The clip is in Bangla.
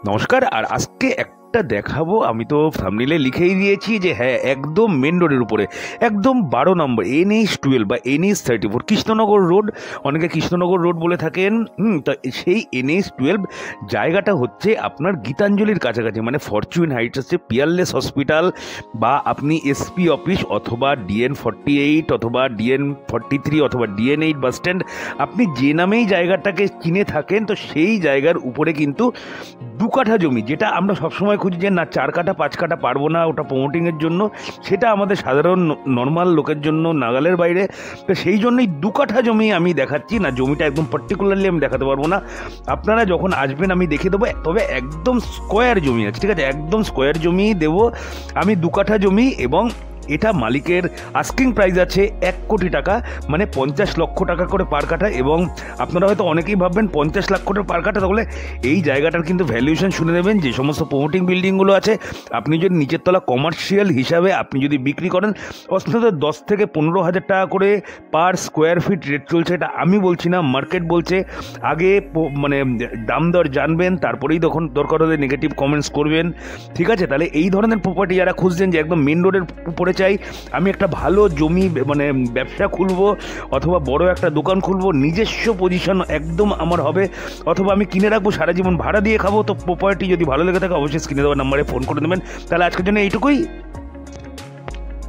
নমস্কার। আর আজকে একটা দেখাবো, আমি তো থাম্বনেইলে লিখেই দিয়েছি যে হ্যাঁ, একদম মেন রোডের উপরে, একদম 12 নম্বর NH-12 বা NH-34 কৃষ্ণনগর রোড, অনেকে কৃষ্ণনগর রোড বলে থাকেন। তো সেই NH-12 জায়গাটা হচ্ছে আপনার গীতাঞ্জলির কাছাকাছি, মানে ফরচুন হাইটস হচ্ছে পিয়ারলেস হসপিটাল, বা আপনি SP অফিস অথবা DN-48 অথবা DN-43 অথবা DN-8 বাস স্ট্যান্ড, আপনি যে নামেই জায়গাটাকে চিনে থাকেন, তো সেই জায়গার উপরে কিন্তু 2 কাঠা জমি, যেটা আমরা সবসময় খুঁজি যে না 4 কাঠা 5 কাঠা পারবো না, ওটা প্রমোটিংয়ের জন্য, সেটা আমাদের সাধারণ নর্মাল লোকের জন্য নাগালের বাইরে। তো সেই জন্যই 2 কাঠা জমি আমি দেখাচ্ছি না, জমিটা একদম পার্টিকুলারলি আমি দেখাতে পারবো না, আপনারা যখন আসবেন আমি দেখিয়ে দেবো। তবে একদম স্কোয়ার জমি আছে, ঠিক আছে, একদম স্কোয়ার জমি দেবো আমি, 2 কাঠা জমি, এবং এটা মালিকের আস্কিং প্রাইস আছে 1 কোটি টাকা, মানে 50 লক্ষ টাকা করে পার কাঠা। এবং আপনারা হয়তো অনেকেই ভাববেন 50 লাখ করে পার কাঠা, তাহলে এই জায়গাটার কিন্তু ভ্যালুয়েশন শুনে নেবেন। যে সমস্ত প্রমোটিং বিল্ডিংগুলো আছে, আপনি যদি নিচের তলা কমার্শিয়াল হিসাবে আপনি যদি বিক্রি করেন, অন্তত 10 থেকে 15 হাজার টাকা করে পার স্কোয়ার ফিট রেট চলছে। এটা আমি বলছি না, মার্কেট বলছে। আগে মানে দাম দর জানবেন, তারপরেই তখন দরকার হলে নেগেটিভ কমেন্টস করবেন, ঠিক আছে? তাহলে এই ধরনের প্রপার্টি যারা খুঁজছেন যে একদম মেন রোডের উপরে চাই, আমি একটা ভালো জমি মানে ব্যবসা খুলবো অথবা বড় একটা দোকান খুলবো, নিজস্ব পজিশন একদম আমার হবে, অথবা আমি কিনে রাখবো সারা জীবন ভাড়া দিয়ে খাবো, তো প্রপার্টি যদি ভালো লেগে থাকে অবশ্যই স্ক্রিনে দেওয়া নাম্বারে ফোন করে দেবেন। তাহলে আজকের জন্য এইটুকুই।